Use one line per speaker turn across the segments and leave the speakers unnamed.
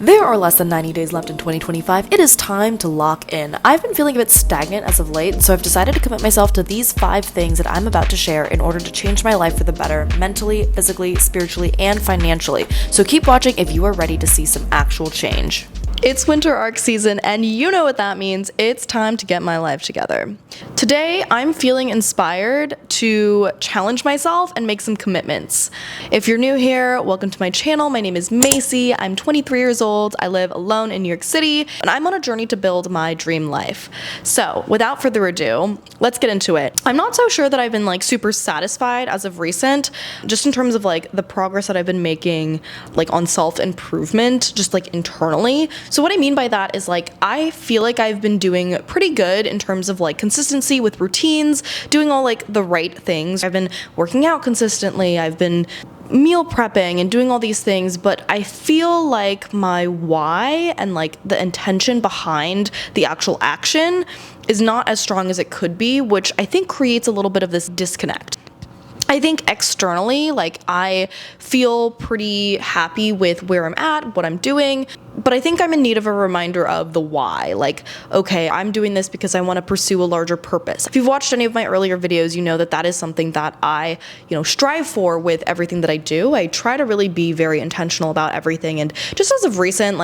There are less than 90 days left in 2025. It is time to lock in. I've been feeling a bit stagnant as of late, so I've decided to commit myself to these 5 things that I'm about to share in order to change my life for the better, mentally, physically, spiritually, and financially. So keep watching if you are ready to see some actual change. It's winter arc season, and you know what that means. It's time to get my life together. Today, I'm feeling inspired to challenge myself and make some commitments. If you're new here, welcome to my channel. My name is Macy. I'm 23 years old. I live alone in New York City, and I'm on a journey to build my dream life. So, without further ado, let's get into it. I'm not so sure that I've been super satisfied as of recent, just in terms of the progress that I've been making on self-improvement, just internally. So what I mean by that is I feel like I've been doing pretty good in terms of consistency with routines, doing all the right things. I've been working out consistently. I've been meal prepping and doing all these things, but I feel like my why and the intention behind the actual action is not as strong as it could be, which I think creates a little bit of this disconnect. I think externally, I feel pretty happy with where I'm at, what I'm doing, but I think I'm in need of a reminder of the why. Okay, I'm doing this because I want to pursue a larger purpose. If you've watched any of my earlier videos, you know that that is something that I, strive for with everything that I do. I try to really be very intentional about everything, and just as of recent,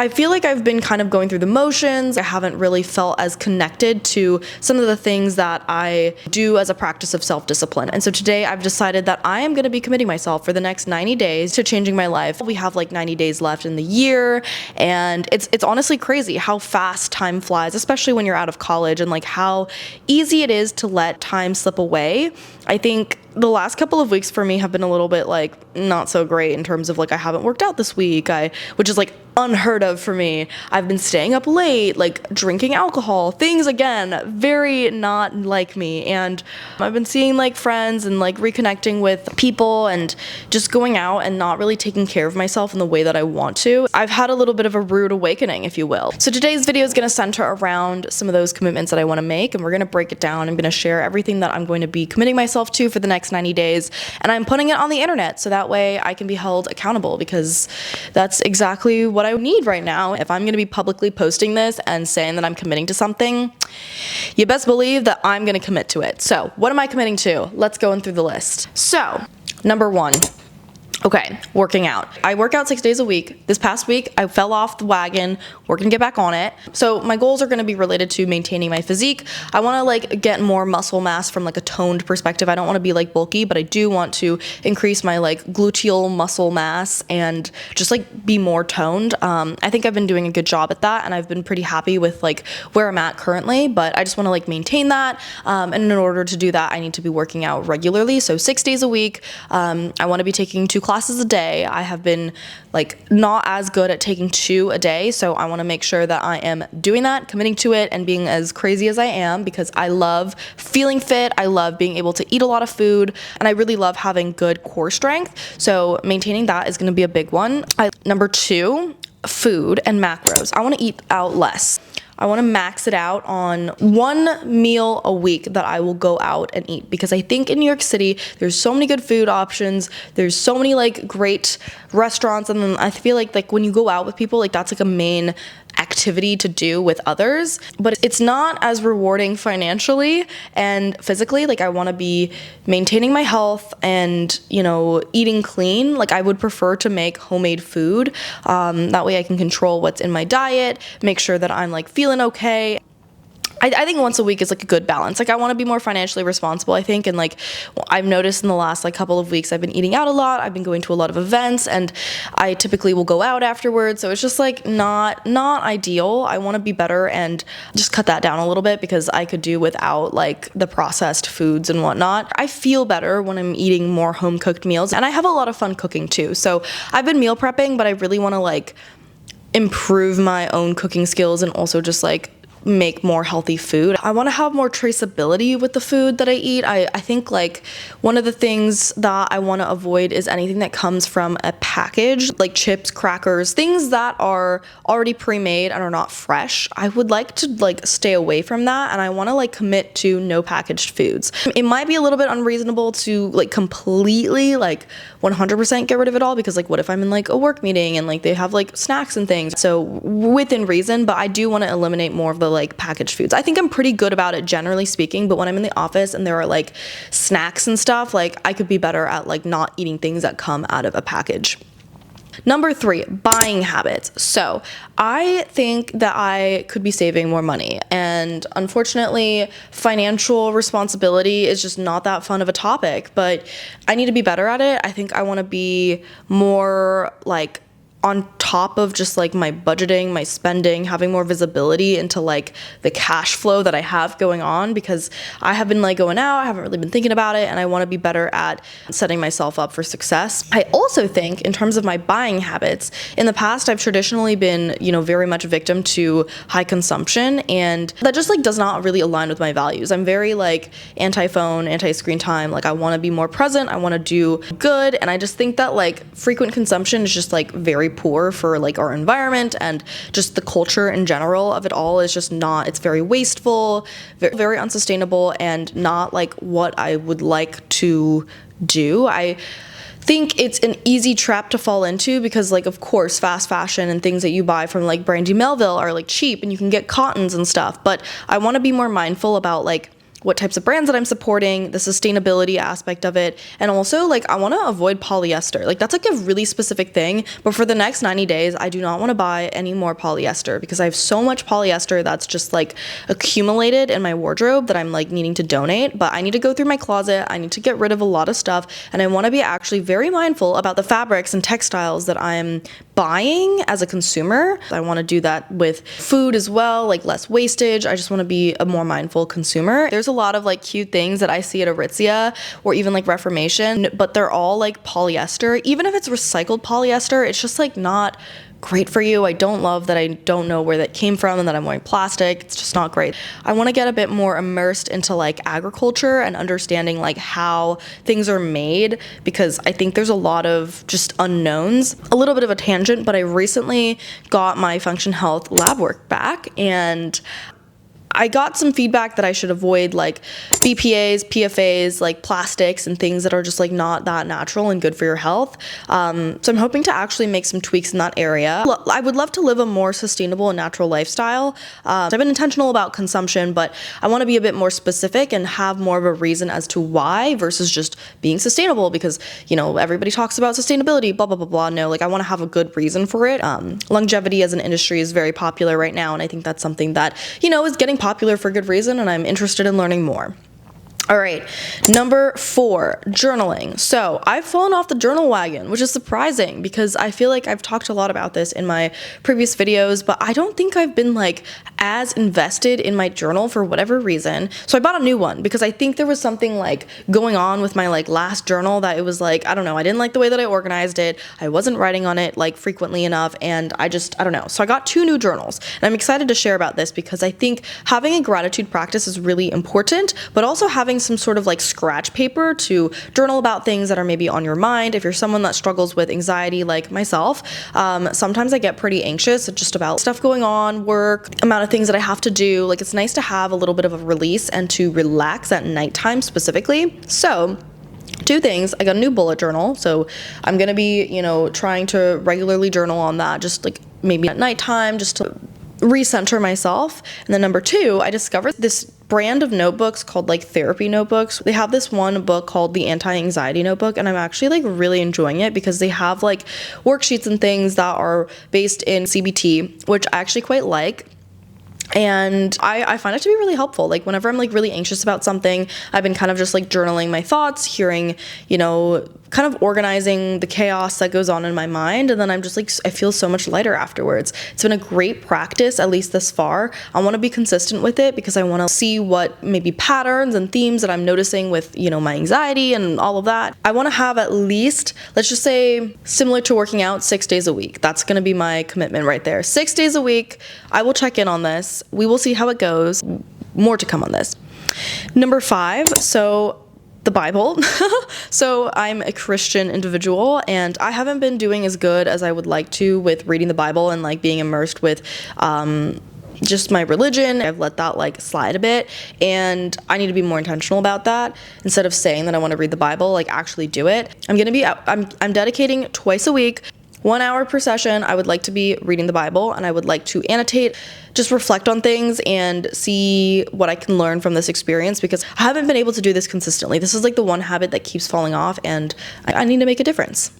I feel like I've been kind of going through the motions. I haven't really felt as connected to some of the things that I do as a practice of self-discipline. And so today I've decided that I am going to be committing myself for the next 90 days to changing my life. We have 90 days left in the year, and it's honestly crazy how fast time flies, especially when you're out of college, and how easy it is to let time slip away. I think the last couple of weeks for me have been a little bit not so great in terms of I haven't worked out this week, which is unheard of for me. I've been staying up late, drinking alcohol, things again, very not like me. And I've been seeing friends and reconnecting with people and just going out and not really taking care of myself in the way that I want to. I've had a little bit of a rude awakening, if you will. So today's video is going to center around some of those commitments that I want to make, and we're going to break it down. I'm going to share everything that I'm going to be committing myself to for the next 90 days, and I'm putting it on the internet so that way I can be held accountable, because that's exactly what I need right now. If I'm going to be publicly posting this and saying that I'm committing to something, you best believe that I'm going to commit to it. So what am I committing to? Let's go in through the list. So number 1. Okay, working out. I work out 6 days a week. This past week, I fell off the wagon. We're gonna get back on it. So my goals are gonna be related to maintaining my physique. I wanna get more muscle mass from a toned perspective. I don't wanna be bulky, but I do want to increase my gluteal muscle mass and just be more toned. I think I've been doing a good job at that, and I've been pretty happy with where I'm at currently, but I just wanna maintain that. And in order to do that, I need to be working out regularly. So 6 days a week. I wanna be taking 2 classes a day. I have been not as good at taking 2 a day, so I want to make sure that I am doing that, committing to it, and being as crazy as I am, because I love feeling fit. I love being able to eat a lot of food, and I really love having good core strength. So maintaining that is going to be a big one. Number 2, food and macros. I want to eat out less. I want to max it out on 1 meal a week that I will go out and eat, because I think in New York City, there's so many good food options. There's so many great restaurants. And then I feel like when you go out with people, that's a main activity to do with others, but it's not as rewarding financially and physically. I want to be maintaining my health and, eating clean. I would prefer to make homemade food. That way I can control what's in my diet, make sure that I'm feeling okay. I think once a week is a good balance. I want to be more financially responsible, I think, and I've noticed in the last couple of weeks I've been eating out a lot. I've been going to a lot of events, and I typically will go out afterwards, so it's just not ideal. I want to be better and just cut that down a little bit, because I could do without the processed foods and whatnot. I feel better when I'm eating more home cooked meals, and I have a lot of fun cooking too. So I've been meal prepping, but I really want to improve my own cooking skills, and also just
make more healthy food. I want to have more traceability with the food that I eat. I think like one of the things that I want to avoid is anything that comes from a package, like chips, crackers, things that are already pre-made and are not fresh. I would like to like stay away from that, and I want to like commit to no packaged foods. It might be a little bit unreasonable to like completely like 100% get rid of it all, because like what if I'm in like a work meeting and like they have like snacks and things, so within reason. But I do want to eliminate more of the like packaged foods. I think I'm pretty good about it generally speaking, but when I'm in the office and there are like snacks and stuff, like I could be better at like not eating things that come out of a package. Number 3, buying habits. So I think that I could be saving more money, and unfortunately financial responsibility is just not that fun of a topic, but I need to be better at it. I think I want to be more like on top of just like my budgeting, my spending, having more visibility into like the cash flow that I have going on, because I have been like going out, I haven't really been thinking about it, and I want to be better at setting myself up for success. I also think in terms of my buying habits, in the past I've traditionally been, very much victim to high consumption, and that just like does not really align with my values. I'm very like anti-phone, anti-screen time. Like I want to be more present, I want to do good, and I just think that like frequent consumption is just like very poor for like our environment, and just the culture in general of it all is just not, it's very wasteful, very, very unsustainable, and not like what I would like to do. I think it's an easy trap to fall into, because like of course fast fashion and things that you buy from like Brandy Melville are like cheap and you can get cottons and stuff, but I want to be more mindful about like what types of brands that I'm supporting, the sustainability aspect of it, and also like I want to avoid polyester. Like that's like a really specific thing, but for the next 90 days I do not want to buy any more polyester, because I have so much polyester that's just like accumulated in my wardrobe that I'm like needing to donate. But I need to go through my closet, I need to get rid of a lot of stuff, and I want to be actually very mindful about the fabrics and textiles that I'm buying as a consumer. I want to do that with food as well, like less wastage. I just want to be a more mindful consumer. There's a lot of like cute things that I see at Aritzia or even like Reformation, but they're all like polyester. Even if it's recycled polyester, it's just like not great for you. I don't love that I don't know where that came from and that I'm wearing plastic. It's just not great. I want to get a bit more immersed into like agriculture and understanding like how things are made, because I think there's a lot of just unknowns. A little bit of a tangent, but I recently got my Function Health lab work back, and I got some feedback that I should avoid like BPAs, PFAs, like plastics and things that are just like not that natural and good for your health. So I'm hoping to actually make some tweaks in that area. I would love to live a more sustainable and natural lifestyle. I've been intentional about consumption, but I want to be a bit more specific and have more of a reason as to why, versus just being sustainable because, everybody talks about sustainability, blah, blah, blah, blah. No, like I want to have a good reason for it. Longevity as an industry is very popular right now, and I think that's something that, is getting popular for good reason, and I'm interested in learning more. All right, number 4, journaling. So I've fallen off the journal wagon, which is surprising because I feel like I've talked a lot about this in my previous videos, but I don't think I've been like as invested in my journal for whatever reason. So I bought a new one because I think there was something like going on with my like last journal that it was like, I don't know, I didn't like the way that I organized it. I wasn't writing on it like frequently enough, and I don't know. So I got 2 new journals, and I'm excited to share about this because I think having a gratitude practice is really important, but also having some sort of like scratch paper to journal about things that are maybe on your mind. If you're someone that struggles with anxiety like myself, sometimes I get pretty anxious just about stuff going on, work, amount of things that I have to do. Like it's nice to have a little bit of a release and to relax at nighttime specifically. So 2 things. I got a new bullet journal, so I'm gonna be, trying to regularly journal on that, just like maybe at nighttime, just to recenter myself. And then number 2, I discovered this brand of notebooks called like therapy notebooks. They have this one book called the Anti-Anxiety Notebook, and I'm actually like really enjoying it because they have like worksheets and things that are based in CBT, which I actually quite like. And I find it to be really helpful. Like whenever I'm like really anxious about something, I've been kind of just like journaling my thoughts, hearing, kind of organizing the chaos that goes on in my mind, and then I'm just like, I feel so much lighter afterwards. It's been a great practice, at least this far. I want to be consistent with it because I want to see what maybe patterns and themes that I'm noticing with, you know, my anxiety and all of that. I want to have at least, let's just say, similar to working out, 6 days a week. That's going to be my commitment right there. 6 days a week. I will check in on this. We will see how it goes. More to come on this. Number 5, so the Bible. So I'm a Christian individual, and I haven't been doing as good as I would like to with reading the Bible and like being immersed with just my religion. I've let that like slide a bit, and I need to be more intentional about that. Instead of saying that I want to read the Bible, like actually do it. I'm dedicating twice a week, 1 hour per session. I would like to be reading the Bible, and I would like to annotate, just reflect on things and see what I can learn from this experience, because I haven't been able to do this consistently. This is like the one habit that keeps falling off, and I need to make a difference.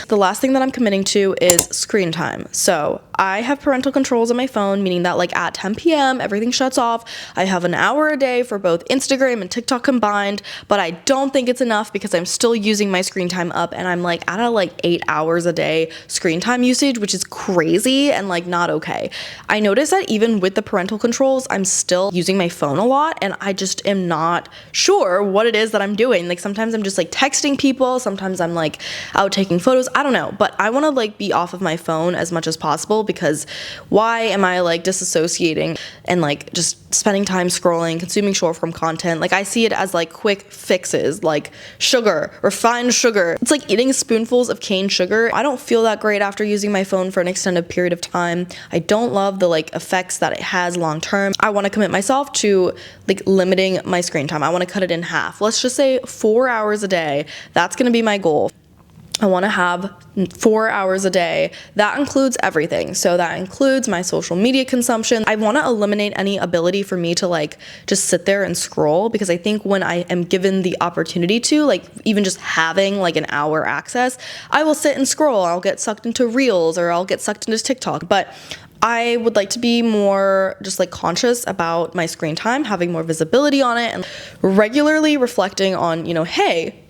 The last thing that I'm committing to is screen time. So I have parental controls on my phone, meaning that like at 10 p.m. everything shuts off. I have an hour a day for both Instagram and TikTok combined, but I don't think it's enough because I'm still using my screen time up, and I'm like at a like 8 hours a day screen time usage, which is crazy and like not okay. I notice that even with the parental controls, I'm still using my phone a lot, and I just am not sure what it is that I'm doing. Like sometimes I'm just like texting people, sometimes I'm like out taking photos. I don't know, but I want to like be off of my phone as much as possible, because why am I like disassociating and like just spending time scrolling, consuming short form content? Like I see it as like quick fixes, like sugar, refined sugar. It's like eating spoonfuls of cane sugar. I don't feel that great after using my phone for an extended period of time. I don't love the like effects that it has long term. I want to commit myself to like limiting my screen time. I want to cut it in half. Let's just say 4 hours a day. That's going to be my goal. I want to have 4 hours a day. That includes everything. So that includes my social media consumption. I want to eliminate any ability for me to like just sit there and scroll, because I think when I am given the opportunity to, like even just having like an hour access, I will sit and scroll. I'll get sucked into Reels, or I'll get sucked into TikTok. But I would like to be more just like conscious about my screen time, having more visibility on it, and regularly reflecting on, you know, hey,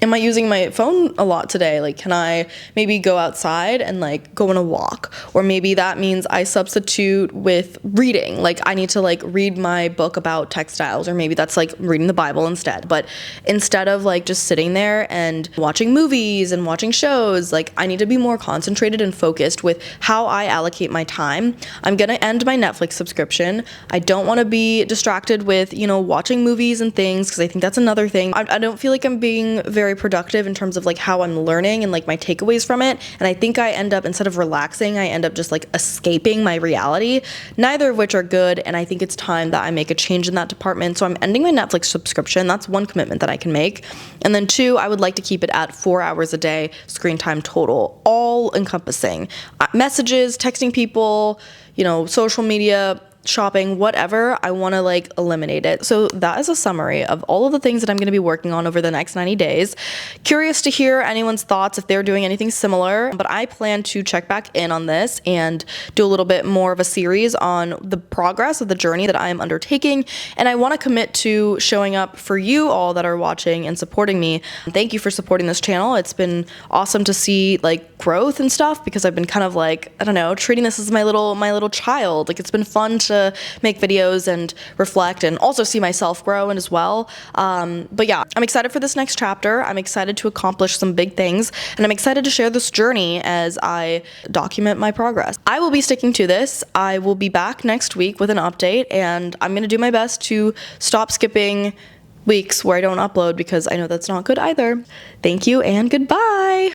am I using my phone a lot today? Like, can I maybe go outside and like go on a walk? Or maybe that means I substitute with reading. Like I need to like read my book about textiles, or maybe that's like reading the Bible instead. But instead of like just sitting there and watching movies and watching shows, like I need to be more concentrated and focused with how I allocate my time. I'm gonna end my Netflix subscription. I don't want to be distracted with, you know, watching movies and things, because I think that's another thing. I don't feel like I'm being very productive in terms of like how I'm learning and like my takeaways from it. And I think I end up, instead of relaxing, I end up just like escaping my reality, neither of which are good. And I think it's time that I make a change in that department. So I'm ending my Netflix subscription. That's one commitment that I can make. And then 2, I would like to keep it at 4 hours a day screen time total, all encompassing messages, texting people, you know, social media, shopping, whatever. I want to like eliminate it. So that is a summary of all of the things that I'm going to be working on over the next 90 days. Curious to hear anyone's thoughts if they're doing anything similar, but I plan to check back in on this and do a little bit more of a series on the progress of the journey that I am undertaking. And I want to commit to showing up for you all that are watching and supporting me. Thank you for supporting this channel. It's been awesome to see like growth and stuff, because I've been kind of like, I don't know, treating this as my little child. Like it's been fun to make videos and reflect, and also see myself grow and as well. But yeah, I'm excited for this next chapter. I'm excited to accomplish some big things, and I'm excited to share this journey as I document my progress. I will be sticking to this. I will be back next week with an update, and I'm going to do my best to stop skipping weeks where I don't upload, because I know that's not good either. Thank you and goodbye.